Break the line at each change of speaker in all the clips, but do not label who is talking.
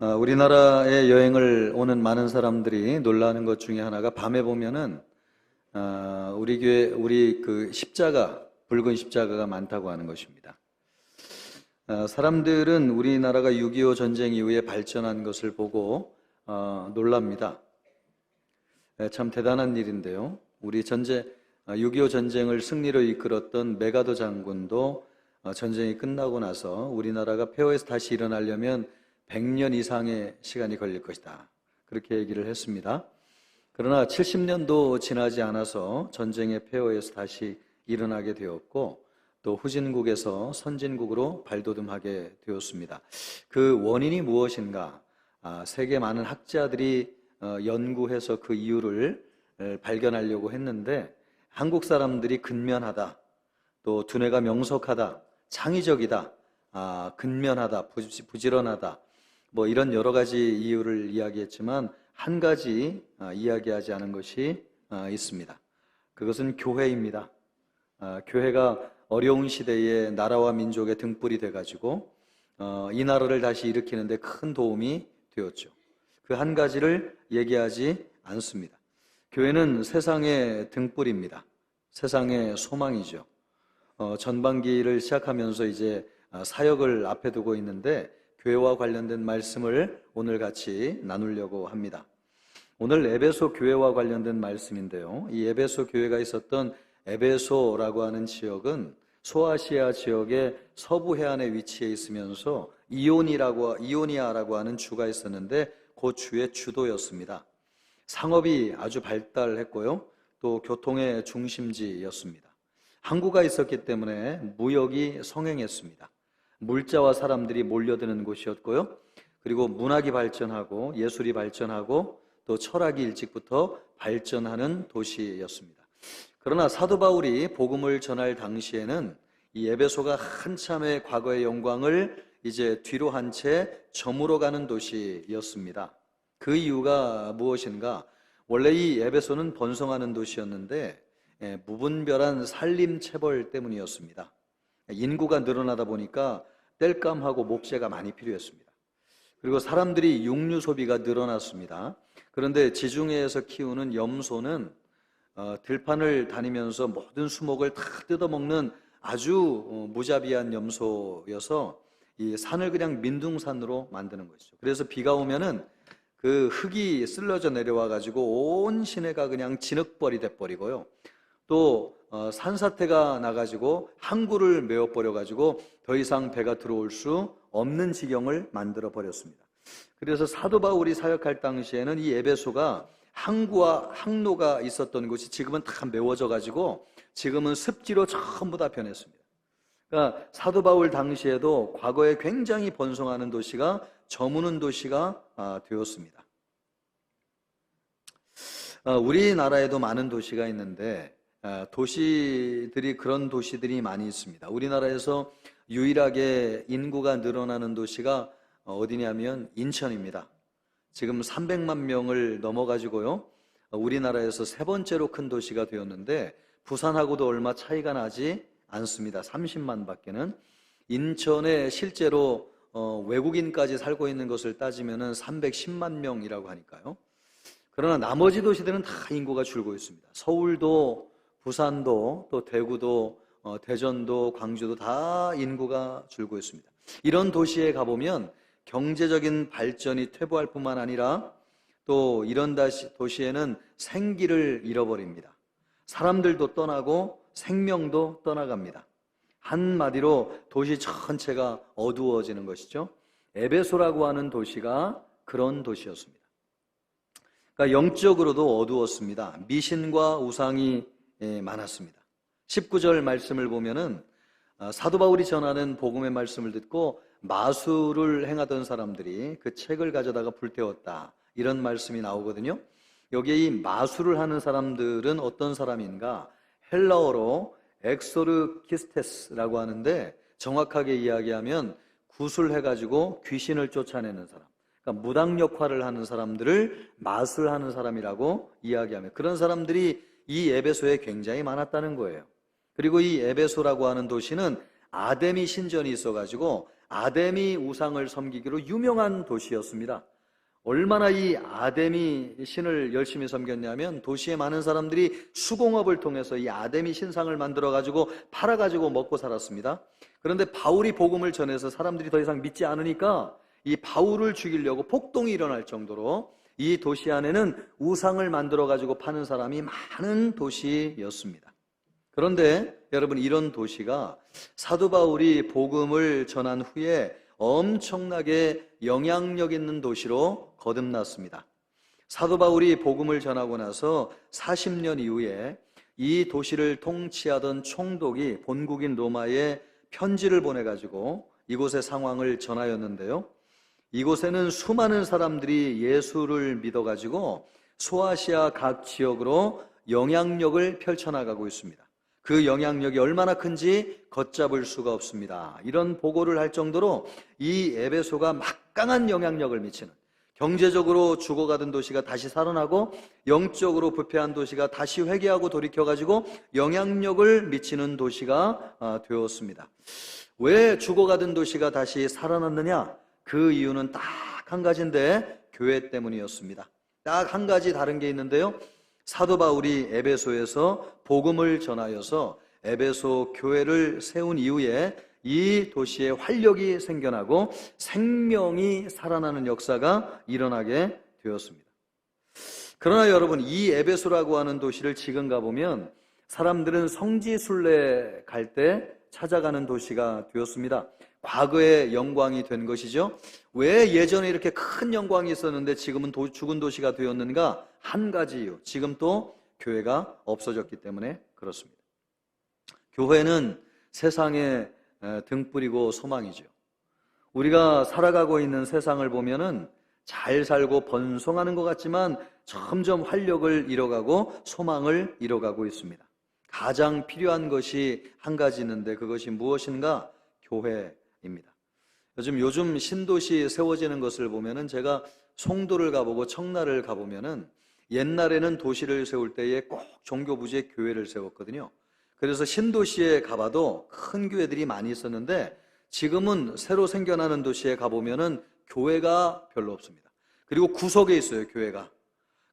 우리나라에 여행을 오는 많은 사람들이 놀라는 것 중에 하나가 밤에 보면은 우리 교회 그 십자가, 붉은 십자가가 많다고 하는 것입니다. 사람들은 우리나라가 6.25 전쟁 이후에 발전한 것을 보고 놀랍니다. 참 대단한 일인데요. 우리 6.25 전쟁을 승리로 이끌었던 메가더 장군도 전쟁이 끝나고 나서 우리나라가 폐허에서 다시 일어나려면 100년 이상의 시간이 걸릴 것이다, 그렇게 얘기를 했습니다. 그러나 70년도 지나지 않아서 전쟁의 폐허에서 다시 일어나게 되었고, 또 후진국에서 선진국으로 발돋움하게 되었습니다. 그 원인이 무엇인가? 세계 많은 학자들이 연구해서 그 이유를 발견하려고 했는데, 한국 사람들이 근면하다, 또 두뇌가 명석하다, 창의적이다, 근면하다, 부지런하다, 이런 여러 가지 이유를 이야기했지만 한 가지 이야기하지 않은 것이 있습니다. 그것은 교회입니다. 교회가 어려운 시대에 나라와 민족의 등불이 돼가지고 이 나라를 다시 일으키는데 큰 도움이 되었죠. 그 한 가지를 얘기하지 않습니다. 교회는 세상의 등불입니다. 세상의 소망이죠. 전반기를 시작하면서 이제 사역을 앞에 두고 있는데, 교회와 관련된 말씀을 오늘 같이 나누려고 합니다. 오늘 에베소 교회와 관련된 말씀인데요. 이 에베소 교회가 있었던 에베소라고 하는 지역은 소아시아 지역의 서부 해안에 위치해 있으면서 이오니아라고 하는 주가 있었는데, 그 주의 주도였습니다. 상업이 아주 발달했고요, 또 교통의 중심지였습니다. 항구가 있었기 때문에 무역이 성행했습니다. 물자와 사람들이 몰려드는 곳이었고요, 그리고 문학이 발전하고 예술이 발전하고 또 철학이 일찍부터 발전하는 도시였습니다. 그러나 사도 바울이 복음을 전할 당시에는 이 에베소가 한참의 과거의 영광을 이제 뒤로 한 채 저물어가는 도시였습니다. 그 이유가 무엇인가? 원래 이 에베소는 번성하는 도시였는데 무분별한 산림 체벌 때문이었습니다. 인구가 늘어나다 보니까 땔감하고 목재가 많이 필요했습니다. 그리고 사람들이 육류 소비가 늘어났습니다. 그런데 지중해에서 키우는 염소는 들판을 다니면서 모든 수목을 다 뜯어먹는 아주 무자비한 염소여서 이 산을 그냥 민둥산으로 만드는 것이죠. 그래서 비가 오면은 그 흙이 쓸려져 내려와 가지고 온 시내가 그냥 진흙벌이 돼버리고요, 또 산사태가 나가지고 항구를 메워버려 가지고 더 이상 배가 들어올 수 없는 지경을 만들어 버렸습니다. 그래서 사도 바울이 사역할 당시에는 이 에베소가 항구와 항로가 있었던 곳이 지금은 다 메워져 가지고 지금은 습지로 전부 다 변했습니다. 그러니까 사도 바울 당시에도 과거에 굉장히 번성하는 도시가 저무는 도시가 되었습니다. 우리나라에도 많은 도시가 있는데 도시들이, 그런 도시들이 많이 있습니다. 우리나라에서 유일하게 인구가 늘어나는 도시가 어디냐면 인천입니다. 지금 300만 명을 넘어가지고요, 우리나라에서 세 번째로 큰 도시가 되었는데 부산하고도 얼마 차이가 나지 않습니다. 30만 밖에는. 인천에 실제로 외국인까지 살고 있는 것을 따지면은 310만 명이라고 하니까요. 그러나 나머지 도시들은 다 인구가 줄고 있습니다. 서울도, 부산도, 또 대구도, 대전도, 광주도 다 인구가 줄고 있습니다. 이런 도시에 가보면 경제적인 발전이 퇴보할 뿐만 아니라 또 이런 도시에는 생기를 잃어버립니다. 사람들도 떠나고 생명도 떠나갑니다. 한마디로 도시 전체가 어두워지는 것이죠. 에베소라고 하는 도시가 그런 도시였습니다. 그러니까 영적으로도 어두웠습니다. 미신과 우상이 많았습니다. 19절 말씀을 보면은 사도 바울이 전하는 복음의 말씀을 듣고 마술을 행하던 사람들이 그 책을 가져다가 불태웠다, 이런 말씀이 나오거든요. 여기에 이 마술을 하는 사람들은 어떤 사람인가? 헬라어로 엑소르키스테스라고 하는데, 정확하게 이야기하면 구술해가지고 귀신을 쫓아내는 사람, 그러니까 무당 역할을 하는 사람들을 마술하는 사람이라고 이야기하며, 그런 사람들이 이 에베소에 굉장히 많았다는 거예요. 그리고 이 에베소라고 하는 도시는 아데미 신전이 있어가지고 아데미 우상을 섬기기로 유명한 도시였습니다. 얼마나 이 아데미 신을 열심히 섬겼냐면 도시에 많은 사람들이 수공업을 통해서 이 아데미 신상을 만들어가지고 팔아가지고 먹고 살았습니다. 그런데 바울이 복음을 전해서 사람들이 더 이상 믿지 않으니까 이 바울을 죽이려고 폭동이 일어날 정도로 이 도시 안에는 우상을 만들어가지고 파는 사람이 많은 도시였습니다. 그런데 여러분, 이런 도시가 사도 바울이 복음을 전한 후에 엄청나게 영향력 있는 도시로 거듭났습니다. 사도 바울이 복음을 전하고 나서 40년 이후에 이 도시를 통치하던 총독이 본국인 로마에 편지를 보내가지고 이곳의 상황을 전하였는데요. 이곳에는 수많은 사람들이 예수를 믿어가지고 소아시아 각 지역으로 영향력을 펼쳐나가고 있습니다. 그 영향력이 얼마나 큰지 걷잡을 수가 없습니다. 이런 보고를 할 정도로 이 에베소가 막강한 영향력을 미치는, 경제적으로 죽어가던 도시가 다시 살아나고 영적으로 부패한 도시가 다시 회개하고 돌이켜가지고 영향력을 미치는 도시가 되었습니다. 왜 죽어가던 도시가 다시 살아났느냐? 그 이유는 딱 한 가지인데 교회 때문이었습니다. 딱 한 가지 다른 게 있는데요. 사도 바울이 에베소에서 복음을 전하여서 에베소 교회를 세운 이후에 이 도시에 활력이 생겨나고 생명이 살아나는 역사가 일어나게 되었습니다. 그러나 여러분, 이 에베소라고 하는 도시를 지금 가보면 사람들은 성지순례 갈 때 찾아가는 도시가 되었습니다. 과거의 영광이 된 것이죠. 왜 예전에 이렇게 큰 영광이 있었는데 지금은 죽은 도시가 되었는가? 한 가지 이유, 지금 또 교회가 없어졌기 때문에 그렇습니다. 교회는 세상의 등불이고 소망이죠. 우리가 살아가고 있는 세상을 보면은 잘 살고 번성하는 것 같지만 점점 활력을 잃어가고 소망을 잃어가고 있습니다. 가장 필요한 것이 한 가지 있는데 그것이 무엇인가? 교회입니다. 요즘 신도시 세워지는 것을 보면은, 제가 송도를 가보고 청라를 가보면은 옛날에는 도시를 세울 때에 꼭 종교 부지에 교회를 세웠거든요. 그래서 신도시에 가봐도 큰 교회들이 많이 있었는데 지금은 새로 생겨나는 도시에 가보면은 교회가 별로 없습니다. 그리고 구석에 있어요, 교회가.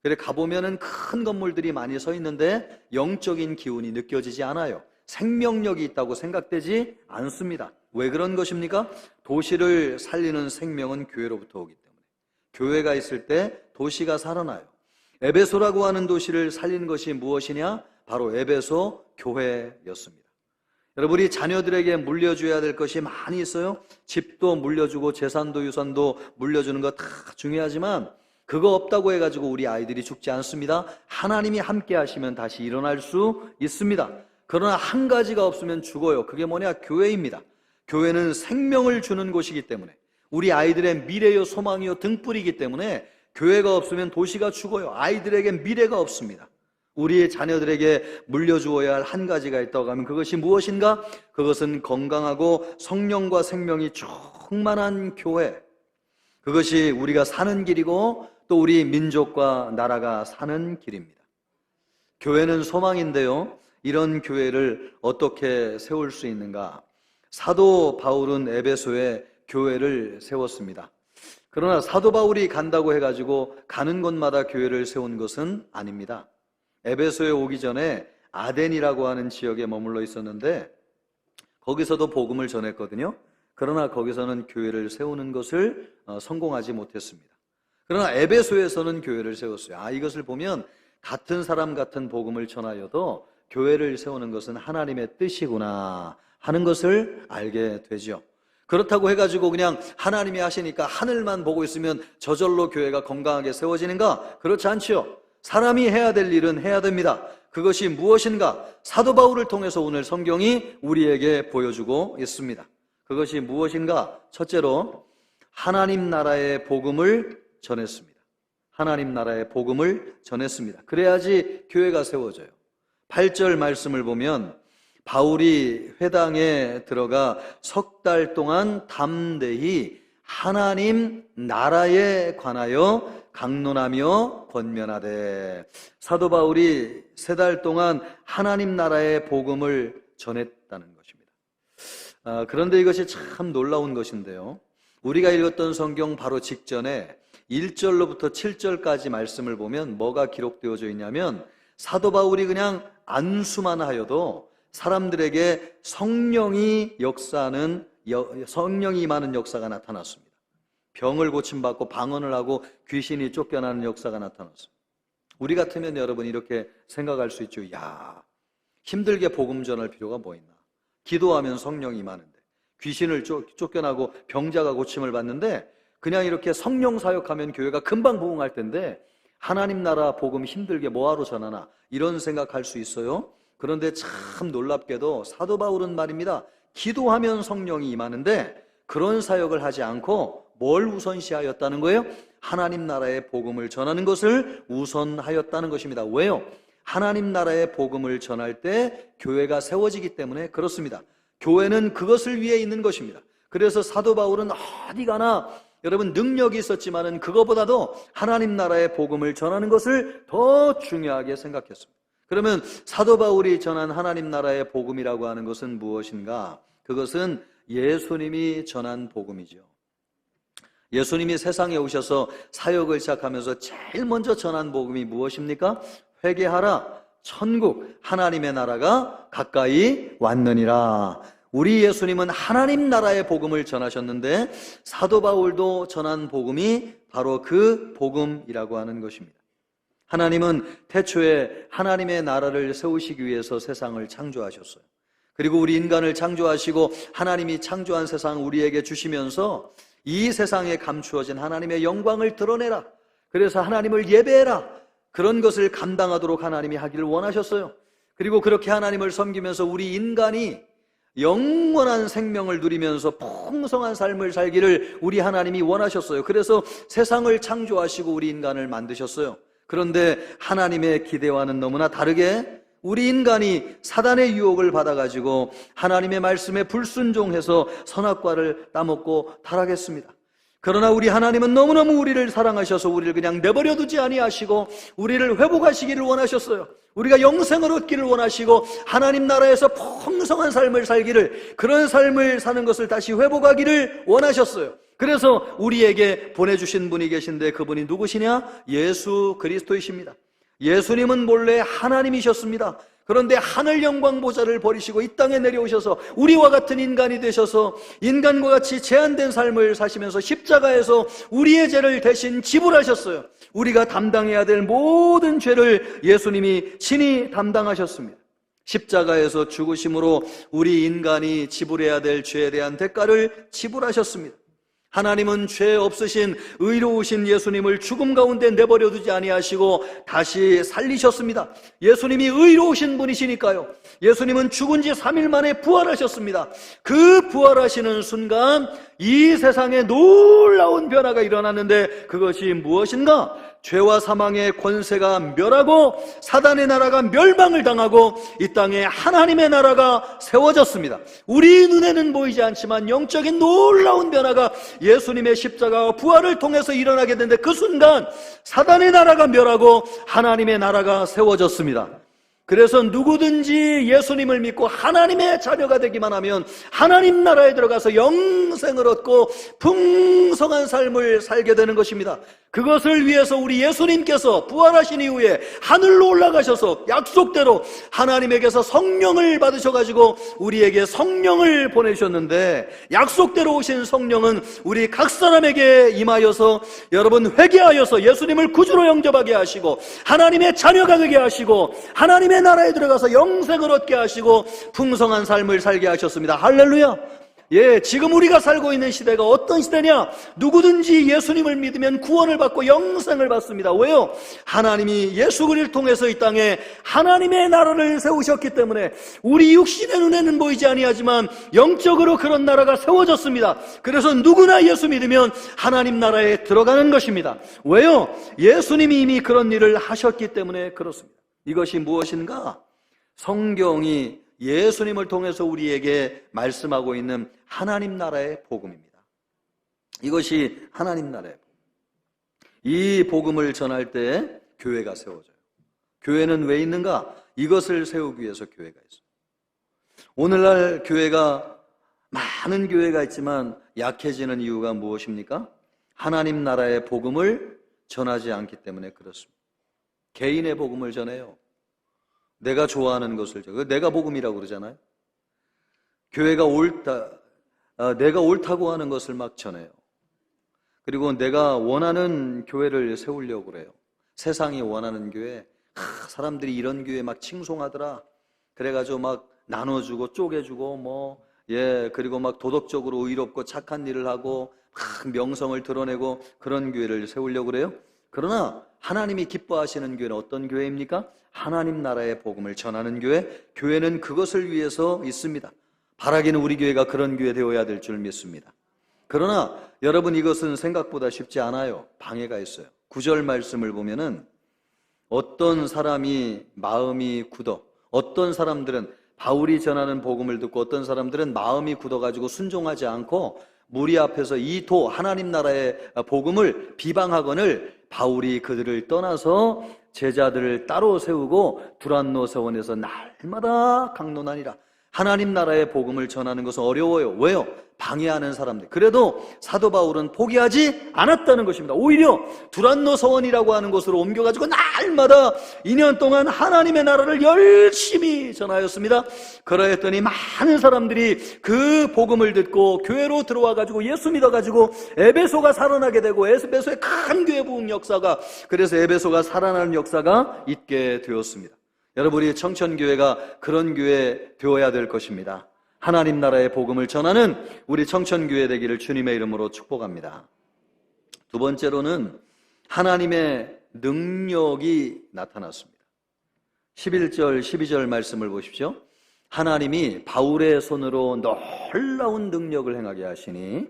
그래 가보면은 큰 건물들이 많이 서 있는데 영적인 기운이 느껴지지 않아요. 생명력이 있다고 생각되지 않습니다. 왜 그런 것입니까? 도시를 살리는 생명은 교회로부터 오기 때문에. 교회가 있을 때 도시가 살아나요. 에베소라고 하는 도시를 살린 것이 무엇이냐? 바로 에베소 교회였습니다. 여러분이 자녀들에게 물려줘야 될 것이 많이 있어요. 집도 물려주고 재산도 유산도 물려주는 거 다 중요하지만 그거 없다고 해가지고 우리 아이들이 죽지 않습니다. 하나님이 함께 하시면 다시 일어날 수 있습니다. 그러나 한 가지가 없으면 죽어요. 그게 뭐냐? 교회입니다. 교회는 생명을 주는 곳이기 때문에, 우리 아이들의 미래요 소망이요 등불이기 때문에 교회가 없으면 도시가 죽어요. 아이들에게 미래가 없습니다. 우리의 자녀들에게 물려주어야 할 한 가지가 있다고 하면 그것이 무엇인가? 그것은 건강하고 성령과 생명이 충만한 교회. 그것이 우리가 사는 길이고 또 우리 민족과 나라가 사는 길입니다. 교회는 소망인데요, 이런 교회를 어떻게 세울 수 있는가? 사도 바울은 에베소에 교회를 세웠습니다. 그러나 사도 바울이 간다고 해가지고 가는 곳마다 교회를 세운 것은 아닙니다. 에베소에 오기 전에 아덴이라고 하는 지역에 머물러 있었는데 거기서도 복음을 전했거든요. 그러나 거기서는 교회를 세우는 것을 성공하지 못했습니다. 그러나 에베소에서는 교회를 세웠어요. 이것을 보면 같은 사람 같은 복음을 전하여도 교회를 세우는 것은 하나님의 뜻이구나 하는 것을 알게 되죠. 그렇다고 해가지고 그냥 하나님이 하시니까 하늘만 보고 있으면 저절로 교회가 건강하게 세워지는가? 그렇지 않죠. 사람이 해야 될 일은 해야 됩니다. 그것이 무엇인가? 사도 바울을 통해서 오늘 성경이 우리에게 보여주고 있습니다. 그것이 무엇인가? 첫째로 하나님 나라의 복음을 전했습니다. 하나님 나라의 복음을 전했습니다. 그래야지 교회가 세워져요. 8절 말씀을 보면 바울이 회당에 들어가 석 달 동안 담대히 하나님 나라에 관하여 강론하며 권면하되, 사도 바울이 3달 동안 하나님 나라의 복음을 전했다는 것입니다. 그런데 이것이 참 놀라운 것인데요. 우리가 읽었던 성경 바로 직전에 1절로부터 7절까지 말씀을 보면 뭐가 기록되어져 있냐면 사도 바울이 그냥 안수만 하여도 사람들에게 성령이 임하는 역사가 나타났습니다. 병을 고침받고 방언을 하고 귀신이 쫓겨나는 역사가 나타났습니다. 우리 같으면 여러분 이렇게 생각할 수 있죠. 야, 힘들게 복음 전할 필요가 뭐 있나. 기도하면 성령이 임하는데, 귀신을 쫓겨나고 병자가 고침을 받는데 그냥 이렇게 성령 사역하면 교회가 금방 부흥할 텐데 하나님 나라 복음 힘들게 뭐하러 전하나, 이런 생각할 수 있어요. 그런데 참 놀랍게도 사도 바울은 말입니다, 기도하면 성령이 임하는데 그런 사역을 하지 않고 뭘 우선시하였다는 거예요? 하나님 나라의 복음을 전하는 것을 우선하였다는 것입니다. 왜요? 하나님 나라의 복음을 전할 때 교회가 세워지기 때문에 그렇습니다. 교회는 그것을 위해 있는 것입니다. 그래서 사도 바울은 어디 가나 여러분 능력이 있었지만은 그거보다도 하나님 나라의 복음을 전하는 것을 더 중요하게 생각했습니다. 그러면 사도 바울이 전한 하나님 나라의 복음이라고 하는 것은 무엇인가? 그것은 예수님이 전한 복음이죠. 예수님이 세상에 오셔서 사역을 시작하면서 제일 먼저 전한 복음이 무엇입니까? 회개하라, 천국, 하나님의 나라가 가까이 왔느니라. 우리 예수님은 하나님 나라의 복음을 전하셨는데 사도 바울도 전한 복음이 바로 그 복음이라고 하는 것입니다. 하나님은 태초에 하나님의 나라를 세우시기 위해서 세상을 창조하셨어요. 그리고 우리 인간을 창조하시고 하나님이 창조한 세상 우리에게 주시면서 이 세상에 감추어진 하나님의 영광을 드러내라, 그래서 하나님을 예배해라, 그런 것을 감당하도록 하나님이 하기를 원하셨어요. 그리고 그렇게 하나님을 섬기면서 우리 인간이 영원한 생명을 누리면서 풍성한 삶을 살기를 우리 하나님이 원하셨어요. 그래서 세상을 창조하시고 우리 인간을 만드셨어요. 그런데 하나님의 기대와는 너무나 다르게 우리 인간이 사단의 유혹을 받아가지고 하나님의 말씀에 불순종해서 선악과를 따먹고 타락했습니다. 그러나 우리 하나님은 너무너무 우리를 사랑하셔서 우리를 그냥 내버려 두지 아니하시고 우리를 회복하시기를 원하셨어요. 우리가 영생을 얻기를 원하시고 하나님 나라에서 풍성한 삶을 살기를, 그런 삶을 사는 것을 다시 회복하기를 원하셨어요. 그래서 우리에게 보내주신 분이 계신데 그분이 누구시냐? 예수 그리스도이십니다. 예수님은 본래 하나님이셨습니다. 그런데 하늘 영광 보좌를 버리시고 이 땅에 내려오셔서 우리와 같은 인간이 되셔서 인간과 같이 제한된 삶을 사시면서 십자가에서 우리의 죄를 대신 지불하셨어요. 우리가 담당해야 될 모든 죄를 예수님이 친히 담당하셨습니다. 십자가에서 죽으심으로 우리 인간이 지불해야 될 죄에 대한 대가를 지불하셨습니다. 하나님은 죄 없으신 의로우신 예수님을 죽음 가운데 내버려 두지 아니하시고 다시 살리셨습니다. 예수님이 의로우신 분이시니까요. 예수님은 죽은 지 3일 만에 부활하셨습니다. 그 부활하시는 순간 이 세상에 놀라운 변화가 일어났는데 그것이 무엇인가? 죄와 사망의 권세가 멸하고 사단의 나라가 멸망을 당하고 이 땅에 하나님의 나라가 세워졌습니다. 우리 눈에는 보이지 않지만 영적인 놀라운 변화가 예수님의 십자가와 부활을 통해서 일어나게 되는데 그 순간 사단의 나라가 멸하고 하나님의 나라가 세워졌습니다. 그래서 누구든지 예수님을 믿고 하나님의 자녀가 되기만 하면 하나님 나라에 들어가서 영생을 얻고 풍성한 삶을 살게 되는 것입니다. 그것을 위해서 우리 예수님께서 부활하신 이후에 하늘로 올라가셔서 약속대로 하나님에게서 성령을 받으셔가지고 우리에게 성령을 보내주셨는데, 약속대로 오신 성령은 우리 각 사람에게 임하여서 여러분 회개하여서 예수님을 구주로 영접하게 하시고 하나님의 자녀가 되게 하시고 하나님의 나라에 들어가서 영생을 얻게 하시고 풍성한 삶을 살게 하셨습니다. 할렐루야. 예, 지금 우리가 살고 있는 시대가 어떤 시대냐? 누구든지 예수님을 믿으면 구원을 받고 영생을 받습니다. 왜요? 하나님이 예수 그리스도를 통해서 이 땅에 하나님의 나라를 세우셨기 때문에 우리 육신의 눈에는 보이지 아니하지만 영적으로 그런 나라가 세워졌습니다. 그래서 누구나 예수 믿으면 하나님 나라에 들어가는 것입니다. 왜요? 예수님이 이미 그런 일을 하셨기 때문에 그렇습니다. 이것이 무엇인가? 성경이 예수님을 통해서 우리에게 말씀하고 있는 하나님 나라의 복음입니다. 이것이 하나님 나라의 복음. 이 복음을 전할 때 교회가 세워져요. 교회는 왜 있는가? 이것을 세우기 위해서 교회가 있어요. 오늘날 교회가 많은 교회가 있지만 약해지는 이유가 무엇입니까? 하나님 나라의 복음을 전하지 않기 때문에 그렇습니다. 개인의 복음을 전해요. 내가 좋아하는 것을 전해요. 내가 복음이라고 그러잖아요. 교회가 옳다, 내가 옳다고 하는 것을 막 전해요. 그리고 내가 원하는 교회를 세우려고 그래요. 세상이 원하는 교회, 사람들이 이런 교회 막 칭송하더라. 그래가지고 막 나눠주고 쪼개주고 그리고 막 도덕적으로 의롭고 착한 일을 하고 막 명성을 드러내고 그런 교회를 세우려고 그래요. 그러나 하나님이 기뻐하시는 교회는 어떤 교회입니까? 하나님 나라의 복음을 전하는 교회. 교회는 그것을 위해서 있습니다. 바라기는 우리 교회가 그런 교회 되어야 될 줄 믿습니다. 그러나 여러분, 이것은 생각보다 쉽지 않아요. 방해가 있어요. 9절 말씀을 보면은 어떤 사람이 마음이 굳어, 어떤 사람들은 바울이 전하는 복음을 듣고 어떤 사람들은 마음이 굳어가지고 순종하지 않고 무리 앞에서 이 하나님 나라의 복음을 비방하거늘 바울이 그들을 떠나서 제자들을 따로 세우고 두란노 서원에서 날마다 강론하니라. 하나님 나라의 복음을 전하는 것은 어려워요. 왜요? 방해하는 사람들. 그래도 사도 바울은 포기하지 않았다는 것입니다. 오히려 두란노 서원이라고 하는 곳으로 옮겨가지고 날마다 2년 동안 하나님의 나라를 열심히 전하였습니다. 그러했더니 많은 사람들이 그 복음을 듣고 교회로 들어와가지고 예수 믿어가지고 에베소가 살아나게 되고, 에베소의 큰 교회 부흥 역사가, 그래서 에베소가 살아나는 역사가 있게 되었습니다. 여러분, 우리 청천교회가 그런 교회 되어야 될 것입니다. 하나님 나라의 복음을 전하는 우리 청천교회 되기를 주님의 이름으로 축복합니다. 두 번째로는 하나님의 능력이 나타났습니다. 11절, 12절 말씀을 보십시오. 하나님이 바울의 손으로 놀라운 능력을 행하게 하시니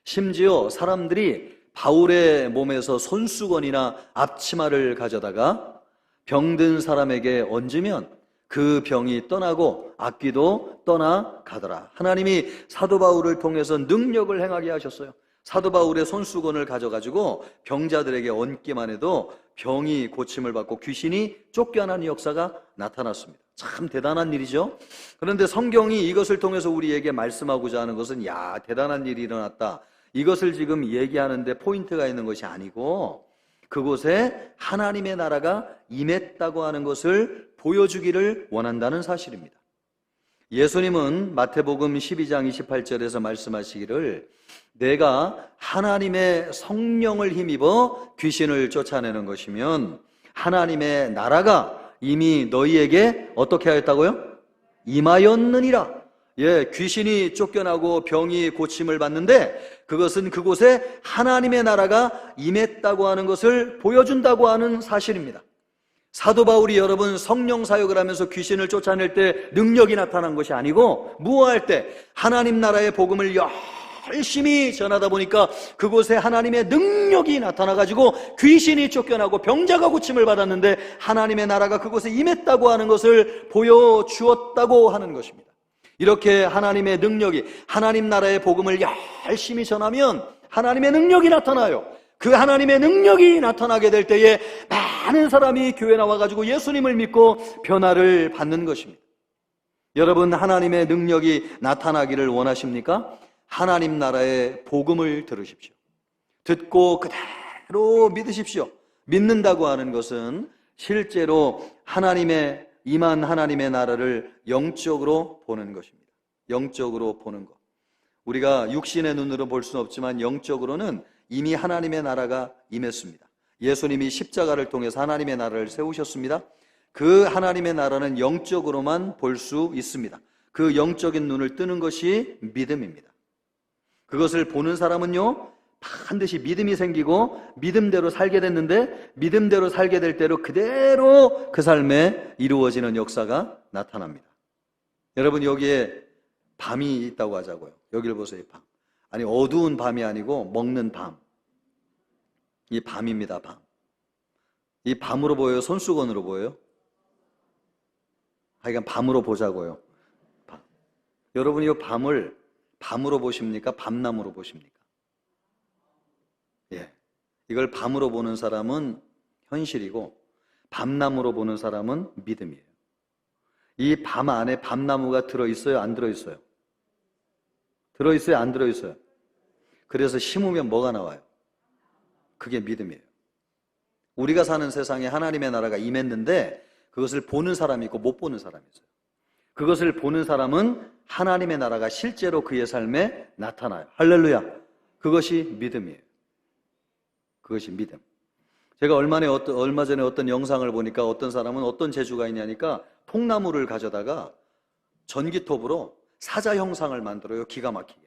심지어 사람들이 바울의 몸에서 손수건이나 앞치마를 가져다가 병든 사람에게 얹으면 그 병이 떠나고 악귀도 떠나가더라. 하나님이 사도 바울을 통해서 능력을 행하게 하셨어요. 사도 바울의 손수건을 가져가지고 병자들에게 얹기만 해도 병이 고침을 받고 귀신이 쫓겨나는 역사가 나타났습니다. 참 대단한 일이죠. 그런데 성경이 이것을 통해서 우리에게 말씀하고자 하는 것은 대단한 일이 일어났다, 이것을 지금 얘기하는데 포인트가 있는 것이 아니고 그곳에 하나님의 나라가 임했다고 하는 것을 보여주기를 원한다는 사실입니다. 예수님은 마태복음 12장 28절에서 말씀하시기를 내가 하나님의 성령을 힘입어 귀신을 쫓아내는 것이면 하나님의 나라가 이미 너희에게 어떻게 하였다고요? 임하였느니라. 귀신이 쫓겨나고 병이 고침을 받는데 그것은 그곳에 하나님의 나라가 임했다고 하는 것을 보여준다고 하는 사실입니다. 사도 바울이 여러분 성령 사역을 하면서 귀신을 쫓아낼 때 능력이 나타난 것이 아니고 무엇할 때 하나님 나라의 복음을 열심히 전하다 보니까 그곳에 하나님의 능력이 나타나가지고 귀신이 쫓겨나고 병자가 고침을 받았는데 하나님의 나라가 그곳에 임했다고 하는 것을 보여주었다고 하는 것입니다. 이렇게 하나님의 능력이, 하나님 나라의 복음을 열심히 전하면 하나님의 능력이 나타나요. 그 하나님의 능력이 나타나게 될 때에 많은 사람이 교회 나와가지고 예수님을 믿고 변화를 받는 것입니다. 여러분, 하나님의 능력이 나타나기를 원하십니까? 하나님 나라의 복음을 들으십시오. 듣고 그대로 믿으십시오. 믿는다고 하는 것은 실제로 하나님의 임한 하나님의 나라를 영적으로 보는 것입니다. 영적으로 보는 것. 우리가 육신의 눈으로 볼 수는 없지만 영적으로는 이미 하나님의 나라가 임했습니다. 예수님이 십자가를 통해서 하나님의 나라를 세우셨습니다. 그 하나님의 나라는 영적으로만 볼 수 있습니다. 그 영적인 눈을 뜨는 것이 믿음입니다. 그것을 보는 사람은요, 반드시 믿음이 생기고 믿음대로 살게 됐는데 믿음대로 살게 될 대로 그대로 그 삶에 이루어지는 역사가 나타납니다. 여러분, 여기에 밤이 있다고 하자고요. 여기를 보세요. 밤. 아니, 어두운 밤이 아니고 먹는 밤. 이 밤입니다. 밤. 이 밤으로 보여요? 손수건으로 보여요? 하여간 밤으로 보자고요. 밤. 여러분, 이 밤을 밤으로 보십니까? 밤나무로 보십니까? 이걸 밤으로 보는 사람은 현실이고 밤나무로 보는 사람은 믿음이에요. 이 밤 안에 밤나무가 들어있어요? 안 들어있어요? 들어있어요? 안 들어있어요? 그래서 심으면 뭐가 나와요? 그게 믿음이에요. 우리가 사는 세상에 하나님의 나라가 임했는데 그것을 보는 사람이 있고 못 보는 사람이 있어요. 그것을 보는 사람은 하나님의 나라가 실제로 그의 삶에 나타나요. 할렐루야. 그것이 믿음이에요. 그것이 믿음. 제가 얼마 전에 어떤 영상을 보니까 어떤 사람은 어떤 재주가 있냐니까 통나무를 가져다가 전기톱으로 사자 형상을 만들어요. 기가 막히게.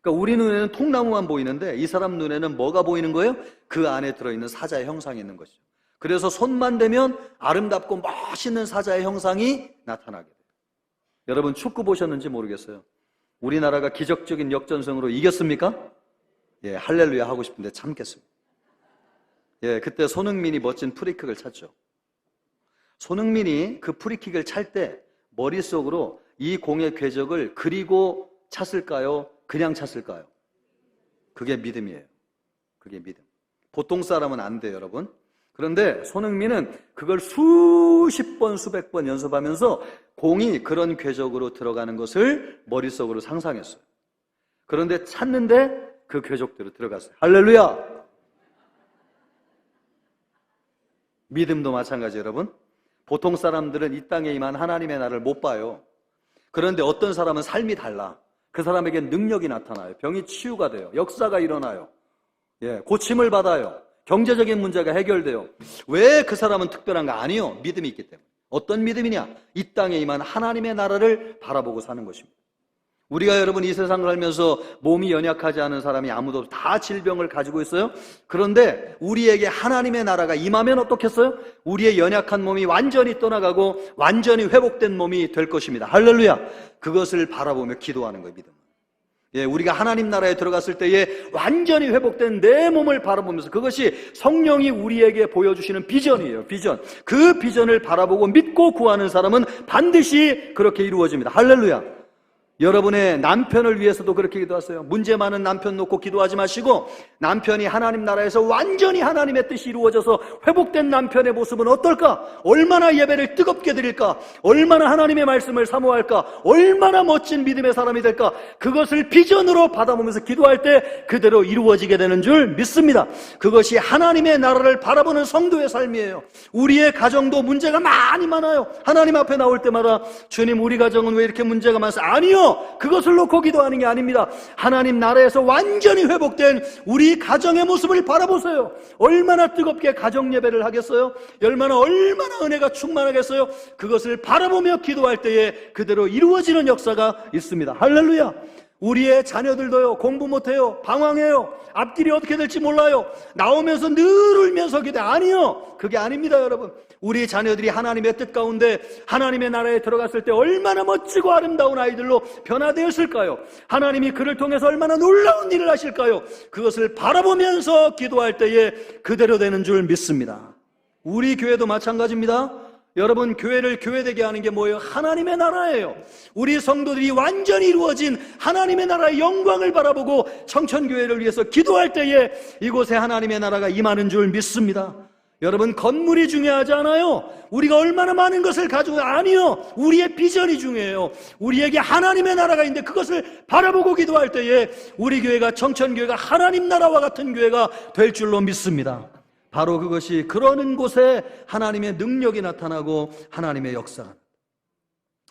그러니까 우리 눈에는 통나무만 보이는데 이 사람 눈에는 뭐가 보이는 거예요? 그 안에 들어있는 사자의 형상이 있는 것이죠. 그래서 손만 대면 아름답고 멋있는 사자의 형상이 나타나게 돼요. 여러분 축구 보셨는지 모르겠어요. 우리나라가 기적적인 역전승으로 이겼습니까? 예, 할렐루야 하고 싶은데 참겠습니다. 예, 그때 손흥민이 멋진 프리킥을 찼죠. 손흥민이 그 프리킥을 찰 때 머릿속으로 이 공의 궤적을 그리고 찼을까요? 그냥 찼을까요? 그게 믿음이에요. 그게 믿음. 보통 사람은 안 돼요, 여러분. 그런데 손흥민은 그걸 수십 번, 수백 번 연습하면서 공이 그런 궤적으로 들어가는 것을 머릿속으로 상상했어요. 그런데 찼는데 그 궤적대로 들어갔어요. 할렐루야! 믿음도 마찬가지 여러분. 보통 사람들은 이 땅에 임한 하나님의 나라를 못 봐요. 그런데 어떤 사람은 삶이 달라. 그 사람에게 능력이 나타나요. 병이 치유가 돼요. 역사가 일어나요. 예, 고침을 받아요. 경제적인 문제가 해결돼요. 왜 그 사람은 특별한가? 아니요. 믿음이 있기 때문에. 어떤 믿음이냐? 이 땅에 임한 하나님의 나라를 바라보고 사는 것입니다. 우리가 여러분 이 세상을 살면서 몸이 연약하지 않은 사람이 아무도 없어요. 다 질병을 가지고 있어요. 그런데 우리에게 하나님의 나라가 임하면 어떻겠어요? 우리의 연약한 몸이 완전히 떠나가고 완전히 회복된 몸이 될 것입니다. 할렐루야. 그것을 바라보며 기도하는 거예요. 믿음. 예, 우리가 하나님 나라에 들어갔을 때에 완전히 회복된 내 몸을 바라보면서 그것이 성령이 우리에게 보여주시는 비전이에요. 비전. 그 비전을 바라보고 믿고 구하는 사람은 반드시 그렇게 이루어집니다. 할렐루야. 여러분의 남편을 위해서도 그렇게 기도하세요. 문제 많은 남편 놓고 기도하지 마시고 남편이 하나님 나라에서 완전히 하나님의 뜻이 이루어져서 회복된 남편의 모습은 어떨까? 얼마나 예배를 뜨겁게 드릴까? 얼마나 하나님의 말씀을 사모할까? 얼마나 멋진 믿음의 사람이 될까? 그것을 비전으로 받아보면서 기도할 때 그대로 이루어지게 되는 줄 믿습니다. 그것이 하나님의 나라를 바라보는 성도의 삶이에요. 우리의 가정도 문제가 많아요. 하나님 앞에 나올 때마다 주님 우리 가정은 왜 이렇게 문제가 많습니까? 아니요. 그것을 놓고 기도하는 게 아닙니다. 하나님 나라에서 완전히 회복된 우리 가정의 모습을 바라보세요. 얼마나 뜨겁게 가정 예배를 하겠어요? 얼마나 은혜가 충만하겠어요? 그것을 바라보며 기도할 때에 그대로 이루어지는 역사가 있습니다. 할렐루야. 우리의 자녀들도요, 공부 못해요, 방황해요, 앞길이 어떻게 될지 몰라요, 나오면서 늘 울면서 기도해요. 아니요, 그게 아닙니다. 여러분, 우리 자녀들이 하나님의 뜻 가운데 하나님의 나라에 들어갔을 때 얼마나 멋지고 아름다운 아이들로 변화되었을까요? 하나님이 그를 통해서 얼마나 놀라운 일을 하실까요? 그것을 바라보면서 기도할 때에 그대로 되는 줄 믿습니다. 우리 교회도 마찬가지입니다. 여러분, 교회를 교회되게 하는 게 뭐예요? 하나님의 나라예요. 우리 성도들이 완전히 이루어진 하나님의 나라의 영광을 바라보고 청천교회를 위해서 기도할 때에 이곳에 하나님의 나라가 임하는 줄 믿습니다. 여러분, 건물이 중요하지 않아요. 우리가 얼마나 많은 것을 가지고, 아니요, 우리의 비전이 중요해요. 우리에게 하나님의 나라가 있는데 그것을 바라보고 기도할 때에 우리 교회가, 청천교회가 하나님 나라와 같은 교회가 될 줄로 믿습니다. 바로 그것이, 그러는 곳에 하나님의 능력이 나타나고 하나님의 역사가.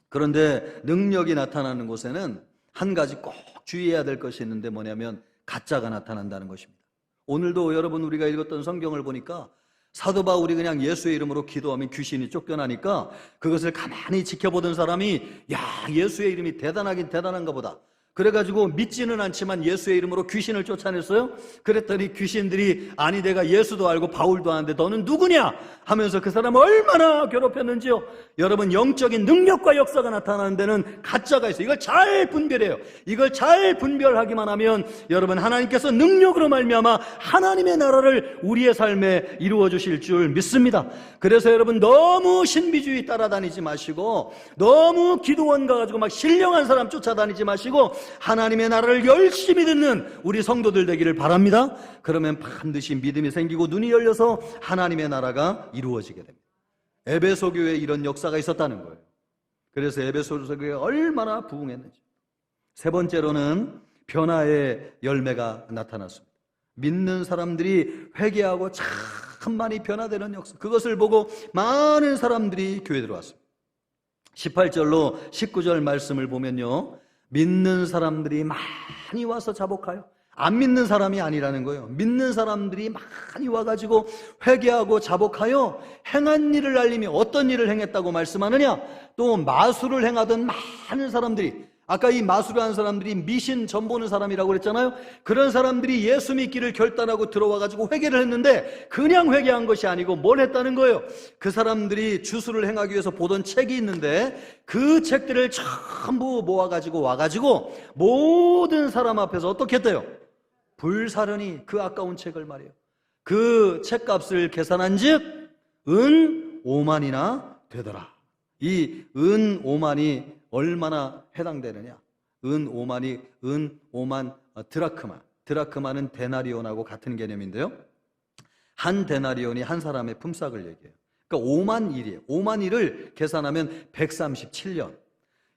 그런데 능력이 나타나는 곳에는 한 가지 꼭 주의해야 될 것이 있는데 뭐냐면 가짜가 나타난다는 것입니다. 오늘도 여러분 우리가 읽었던 성경을 보니까 사도 바울이 그냥 예수의 이름으로 기도하면 귀신이 쫓겨나니까 그것을 가만히 지켜보던 사람이, 야, 예수의 이름이 대단하긴 대단한가 보다. 그래가지고 믿지는 않지만 예수의 이름으로 귀신을 쫓아냈어요. 그랬더니 귀신들이, 아니 내가 예수도 알고 바울도 아는데 너는 누구냐 하면서 그 사람을 얼마나 괴롭혔는지요. 여러분, 영적인 능력과 역사가 나타나는 데는 가짜가 있어요. 이걸 잘 분별해요. 이걸 잘 분별하기만 하면 여러분, 하나님께서 능력으로 말미암아 하나님의 나라를 우리의 삶에 이루어 주실 줄 믿습니다. 그래서 여러분, 너무 신비주의 따라다니지 마시고, 너무 기도원 가가지고 막 신령한 사람 쫓아다니지 마시고, 하나님의 나라를 열심히 듣는 우리 성도들 되기를 바랍니다. 그러면 반드시 믿음이 생기고 눈이 열려서 하나님의 나라가 이루어지게 됩니다. 에베소 교회에 이런 역사가 있었다는 거예요. 그래서 에베소 교회가 얼마나 부흥했는지. 세 번째로는 변화의 열매가 나타났습니다. 믿는 사람들이 회개하고 참 많이 변화되는 역사, 그것을 보고 많은 사람들이 교회에 들어왔습니다. 18절로 19절 말씀을 보면요, 믿는 사람들이 많이 와서 자복하여, 안 믿는 사람이 아니라는 거예요. 믿는 사람들이 많이 와가지고 회개하고 자복하여 행한 일을 알리며, 어떤 일을 행했다고 말씀하느냐, 또 마술을 행하던 많은 사람들이, 아까 이 마술하는 사람들이 미신 전 보는 사람이라고 그랬잖아요. 그런 사람들이 예수 믿기를 결단하고 들어와가지고 회개를 했는데, 그냥 회개한 것이 아니고 뭘 했다는 거예요? 그 사람들이 주술을 행하기 위해서 보던 책이 있는데, 그 책들을 전부 모아가지고 와가지고 모든 사람 앞에서 어떻게 했대요? 불사르니, 그 아까운 책을 말이에요, 그 책값을 계산한 즉 은 5만이나 되더라. 이 은 5만이 얼마나 해당되느냐? 은 5만 드라크마. 드라크마는 데나리온하고 같은 개념인데요, 한 데나리온이 한 사람의 품삯을 얘기해요. 그러니까 5만 일이에요. 5만 일을 계산하면 137년.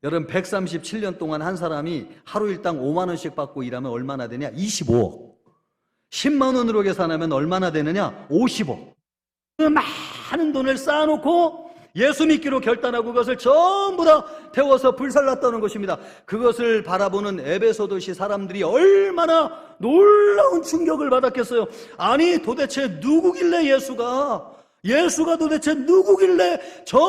여러분, 137년 동안 한 사람이 하루 일당 5만 원씩 받고 일하면 얼마나 되냐? 25억. 10만 원으로 계산하면 얼마나 되느냐? 50억. 그 많은 돈을 쌓아놓고 예수 믿기로 결단하고 그것을 전부 다 태워서 불살랐다는 것입니다. 그것을 바라보는 에베소 도시 사람들이 얼마나 놀라운 충격을 받았겠어요. 아니, 도대체 누구길래 예수가 도대체 누구길래 저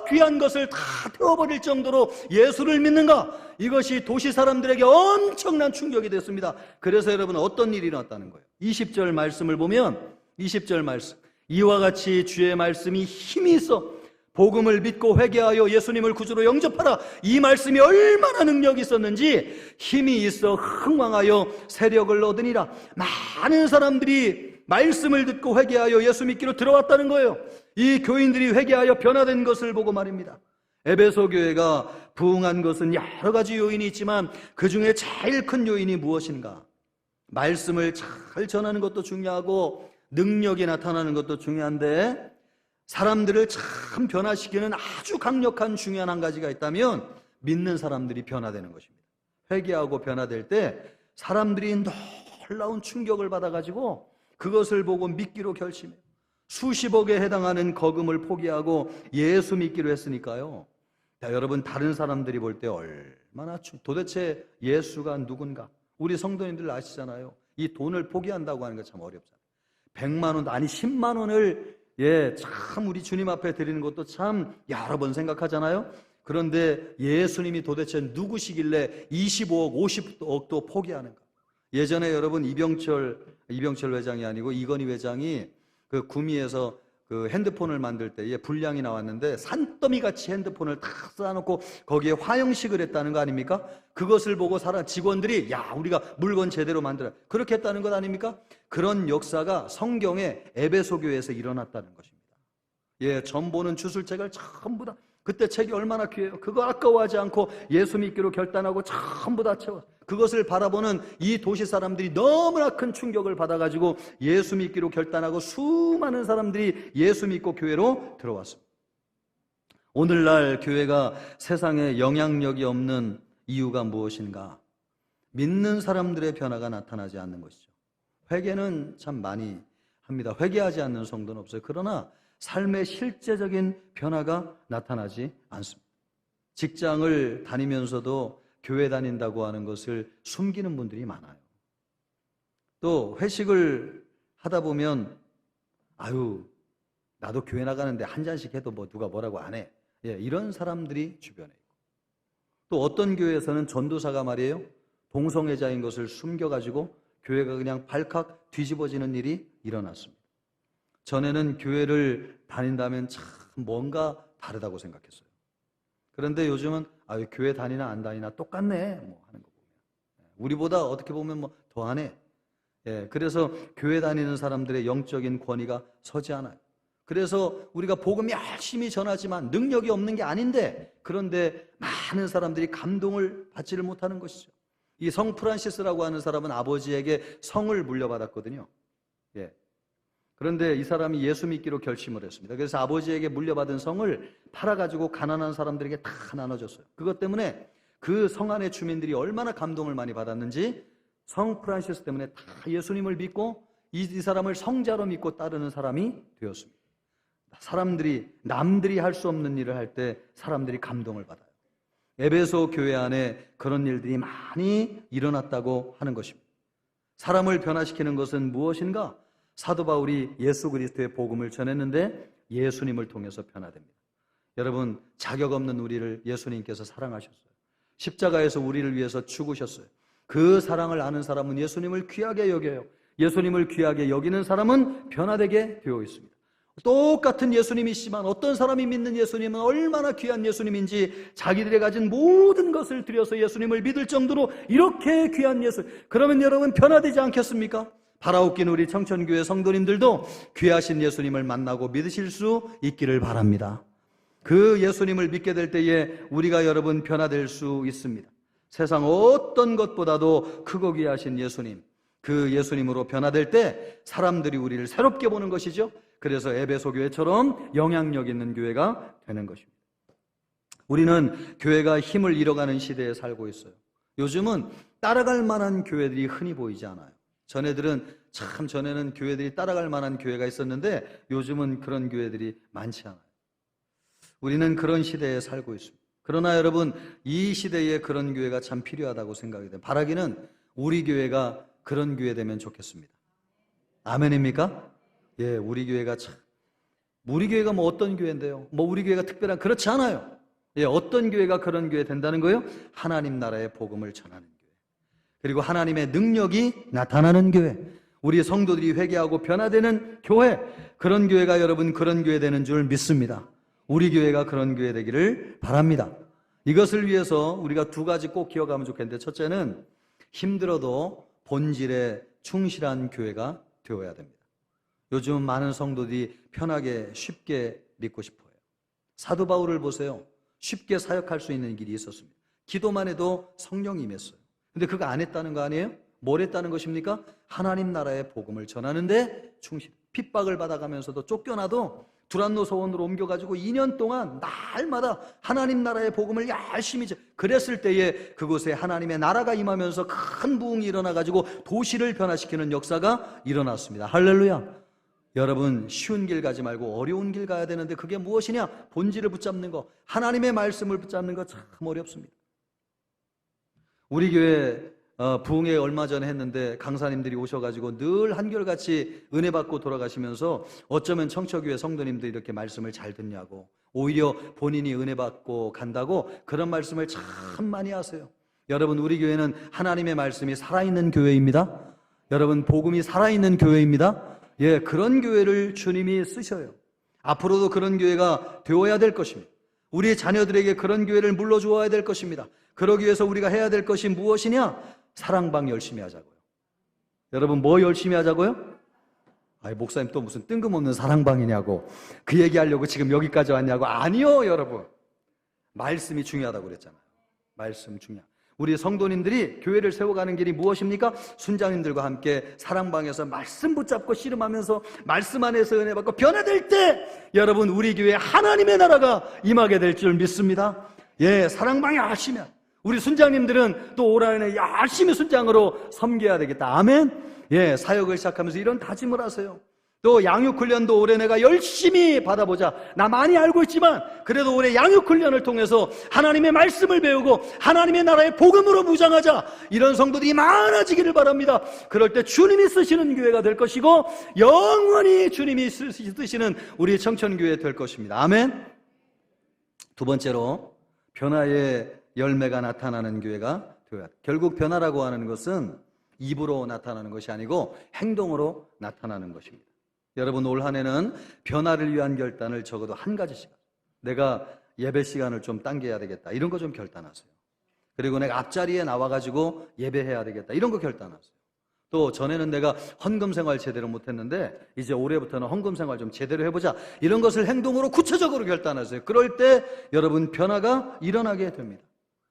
귀한 것을 다 태워버릴 정도로 예수를 믿는가? 이것이 도시 사람들에게 엄청난 충격이 됐습니다. 그래서 여러분, 어떤 일이 일어났다는 거예요? 20절 말씀을 보면, 20절 말씀, 이와 같이 주의 말씀이 힘이 있어 복음을 믿고 회개하여 예수님을 구주로 영접하라. 이 말씀이 얼마나 능력이 있었는지, 힘이 있어 흥왕하여 세력을 얻으니라. 많은 사람들이 말씀을 듣고 회개하여 예수 믿기로 들어왔다는 거예요. 이 교인들이 회개하여 변화된 것을 보고 말입니다. 에베소 교회가 부흥한 것은 여러 가지 요인이 있지만 그 중에 제일 큰 요인이 무엇인가? 말씀을 잘 전하는 것도 중요하고 능력이 나타나는 것도 중요한데, 사람들을 참 변화시키는 아주 강력한 중요한 한 가지가 있다면 믿는 사람들이 변화되는 것입니다. 회개하고 변화될 때 사람들이 놀라운 충격을 받아가지고 그것을 보고 믿기로 결심해요. 수십억에 해당하는 거금을 포기하고 예수 믿기로 했으니까요. 자, 여러분, 다른 사람들이 볼 때 얼마나 도대체 예수가 누군가? 우리 성도님들 아시잖아요. 이 돈을 포기한다고 하는 거 참 어렵잖아요. 100만 원, 아니 10만 원을 참 우리 주님 앞에 드리는 것도 참 여러 번 생각하잖아요. 그런데 예수님이 도대체 누구시길래 25억, 50억도 포기하는가? 예전에 여러분, 이병철 회장이 아니고 이건희 회장이 그 구미에서 그 핸드폰을 만들 때에 불량이 나왔는데 산더미같이 핸드폰을 다 쌓아놓고 거기에 화형식을 했다는 거 아닙니까? 그것을 보고 직원들이 야, 우리가 물건 제대로 만들어, 그렇게 했다는 것 아닙니까? 그런 역사가 성경의 에베소 교회에서 일어났다는 것입니다. 전 보는 주술책을 전부 다, 그때 책이 얼마나 귀해요. 그거 아까워하지 않고 예수 믿기로 결단하고 전부 다 채워. 그것을 바라보는 이 도시 사람들이 너무나 큰 충격을 받아가지고 예수 믿기로 결단하고 수많은 사람들이 예수 믿고 교회로 들어왔습니다. 오늘날 교회가 세상에 영향력이 없는 이유가 무엇인가? 믿는 사람들의 변화가 나타나지 않는 것이죠. 회개는 참 많이 합니다. 회개하지 않는 성도는 없어요. 그러나 삶의 실제적인 변화가 나타나지 않습니다. 직장을 다니면서도 교회 다닌다고 하는 것을 숨기는 분들이 많아요. 또 회식을 하다 보면 아유, 나도 교회 나가는데 한 잔씩 해도 뭐 누가 뭐라고 안 해. 이런 사람들이 주변에 있고, 또 어떤 교회에서는 전도사가 말이에요, 동성애자인 것을 숨겨가지고 교회가 그냥 발칵 뒤집어지는 일이 일어났습니다. 전에는 교회를 다닌다면 참 뭔가 다르다고 생각했어요. 그런데 요즘은 교회 다니나 안 다니나 똑같네 뭐 하는 거 보면, 우리보다 어떻게 보면 뭐 더하네. 그래서 교회 다니는 사람들의 영적인 권위가 서지 않아요. 그래서 우리가 복음 열심히 전하지만 능력이 없는 게 아닌데, 그런데 많은 사람들이 감동을 받지를 못하는 것이죠. 이 성 프란시스라고 하는 사람은 아버지에게 성을 물려받았거든요. 그런데 이 사람이 예수 믿기로 결심을 했습니다. 그래서 아버지에게 물려받은 성을 팔아가지고 가난한 사람들에게 다 나눠줬어요. 그것 때문에 그 성 안의 주민들이 얼마나 감동을 많이 받았는지 성 프란시스 때문에 다 예수님을 믿고 이 사람을 성자로 믿고 따르는 사람이 되었습니다. 남들이 할 수 없는 일을 할 때 사람들이 감동을 받아요. 에베소 교회 안에 그런 일들이 많이 일어났다고 하는 것입니다. 사람을 변화시키는 것은 무엇인가? 사도 바울이 예수 그리스도의 복음을 전했는데 예수님을 통해서 변화됩니다. 여러분, 자격 없는 우리를 예수님께서 사랑하셨어요. 십자가에서 우리를 위해서 죽으셨어요. 그 사랑을 아는 사람은 예수님을 귀하게 여겨요. 예수님을 귀하게 여기는 사람은 변화되게 되어 있습니다. 똑같은 예수님이시지만 어떤 사람이 믿는 예수님은 얼마나 귀한 예수님인지 자기들이 가진 모든 것을 들여서 예수님을 믿을 정도로 이렇게 귀한 예수, 그러면 여러분 변화되지 않겠습니까? 바라웃긴 우리 청천교회 성도님들도 귀하신 예수님을 만나고 믿으실 수 있기를 바랍니다. 그 예수님을 믿게 될 때에 우리가 여러분 변화될 수 있습니다. 세상 어떤 것보다도 크고 귀하신 예수님, 그 예수님으로 변화될 때 사람들이 우리를 새롭게 보는 것이죠. 그래서 에베소 교회처럼 영향력 있는 교회가 되는 것입니다. 우리는 교회가 힘을 잃어가는 시대에 살고 있어요. 요즘은 따라갈 만한 교회들이 흔히 보이지 않아요. 전에는 교회들이 따라갈 만한 교회가 있었는데 요즘은 그런 교회들이 많지 않아요. 우리는 그런 시대에 살고 있습니다. 그러나 여러분, 이 시대에 그런 교회가 참 필요하다고 생각이 돼요. 바라기는 우리 교회가 그런 교회 되면 좋겠습니다. 아멘입니까? 예, 우리 교회가 뭐 어떤 교회인데요? 뭐 우리 교회가 특별한, 그렇지 않아요. 예, 어떤 교회가 그런 교회 된다는 거예요? 하나님 나라의 복음을 전하는 교회. 그리고 하나님의 능력이 나타나는 교회. 우리 성도들이 회개하고 변화되는 교회. 그런 교회가 여러분 그런 교회 되는 줄 믿습니다. 우리 교회가 그런 교회 되기를 바랍니다. 이것을 위해서 우리가 두 가지 꼭 기억하면 좋겠는데, 첫째는 힘들어도 본질에 충실한 교회가 되어야 됩니다. 요즘 많은 성도들이 편하게 쉽게 믿고 싶어요. 사도 바울을 보세요. 쉽게 사역할 수 있는 길이 있었습니다. 기도만 해도 성령이 임했어요. 근데 그거 안 했다는 거 아니에요? 뭘 했다는 것입니까? 하나님 나라의 복음을 전하는데 충실. 핍박을 받아가면서도 쫓겨나도 두란노 소원으로 옮겨가지고 2년 동안 날마다 하나님 나라의 복음을 열심히 그랬을 때에 그곳에 하나님의 나라가 임하면서 큰 부흥이 일어나가지고 도시를 변화시키는 역사가 일어났습니다. 할렐루야. 여러분, 쉬운 길 가지 말고 어려운 길 가야 되는데 그게 무엇이냐? 본질을 붙잡는 거, 하나님의 말씀을 붙잡는 거 참 어렵습니다. 우리 교회 부흥회 얼마 전에 했는데 강사님들이 오셔가지고 늘 한결같이 은혜 받고 돌아가시면서 어쩌면 청처교회 성도님들이 이렇게 말씀을 잘 듣냐고, 오히려 본인이 은혜 받고 간다고 그런 말씀을 참 많이 하세요. 여러분, 우리 교회는 하나님의 말씀이 살아있는 교회입니다. 여러분, 복음이 살아있는 교회입니다. 예, 그런 교회를 주님이 쓰셔요. 앞으로도 그런 교회가 되어야 될 것입니다. 우리 자녀들에게 그런 교회를 물려주어야 될 것입니다. 그러기 위해서 우리가 해야 될 것이 무엇이냐? 사랑방 열심히 하자고요. 여러분, 뭐 열심히 하자고요? 아이, 목사님 또 무슨 뜬금없는 사랑방이냐고, 그 얘기하려고 지금 여기까지 왔냐고. 아니요, 여러분. 말씀이 중요하다고 그랬잖아요. 말씀 중요하다. 우리 성도님들이 교회를 세워가는 길이 무엇입니까? 순장님들과 함께 사랑방에서 말씀 붙잡고 씨름하면서 말씀 안에서 은혜 받고 변화될 때 여러분, 우리 교회에 하나님의 나라가 임하게 될 줄 믿습니다. 예, 사랑방에 열심히 우리 순장님들은 또 올 한해 열심히 순장으로 섬겨야 되겠다. 아멘. 예, 사역을 시작하면서 이런 다짐을 하세요. 또 양육훈련도 올해 내가 열심히 받아보자. 나 많이 알고 있지만 그래도 올해 양육훈련을 통해서 하나님의 말씀을 배우고 하나님의 나라의 복음으로 무장하자. 이런 성도들이 많아지기를 바랍니다. 그럴 때 주님이 쓰시는 교회가 될 것이고 영원히 주님이 쓰시는 우리 청천교회 될 것입니다. 아멘. 두 번째로, 변화의 열매가 나타나는 교회가 되어야 돼. 결국 변화라고 하는 것은 입으로 나타나는 것이 아니고 행동으로 나타나는 것입니다. 여러분, 올 한 해는 변화를 위한 결단을 적어도 한 가지씩, 내가 예배 시간을 좀 당겨야 되겠다, 이런 거 좀 결단하세요. 그리고 내가 앞자리에 나와가지고 예배해야 되겠다, 이런 거 결단하세요. 또 전에는 내가 헌금 생활 제대로 못했는데 이제 올해부터는 헌금 생활 좀 제대로 해보자, 이런 것을 행동으로 구체적으로 결단하세요. 그럴 때 여러분, 변화가 일어나게 됩니다.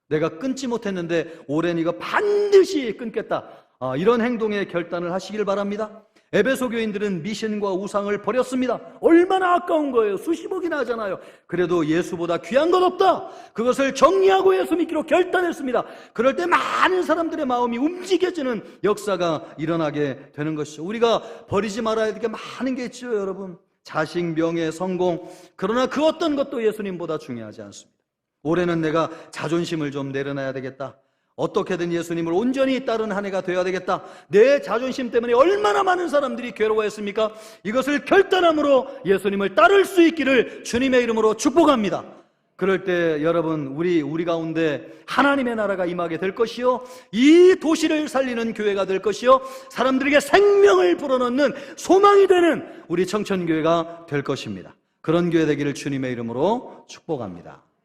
내가 끊지 못했는데 올해는 이거 반드시 끊겠다, 이런 행동의 결단을 하시길 바랍니다.
에베소 교인들은 미신과 우상을 버렸습니다. 얼마나 아까운 거예요. 수십억이나 하잖아요. 그래도 예수보다 귀한 것 없다. 그것을 정리하고 예수 믿기로 결단했습니다. 그럴 때 많은 사람들의 마음이 움직여지는 역사가 일어나게 되는 것이죠. 우리가 버리지 말아야 될 게 많은 게 있죠, 여러분. 자식, 명예, 성공. 그러나 그 어떤 것도 예수님보다 중요하지 않습니다. 올해는 내가 자존심을 좀 내려놔야 되겠다. 어떻게든 예수님을 온전히 따른 한 해가 되어야 되겠다. 내 자존심 때문에 얼마나 많은 사람들이 괴로워했습니까? 이것을 결단함으로 예수님을 따를 수 있기를 주님의 이름으로 축복합니다. 그럴 때 여러분, 우리 가운데 하나님의 나라가 임하게 될 것이요, 이 도시를 살리는 교회가 될 것이요, 사람들에게 생명을 불어넣는 소망이 되는 우리 청천교회가 될 것입니다. 그런 교회 되기를 주님의 이름으로 축복합니다.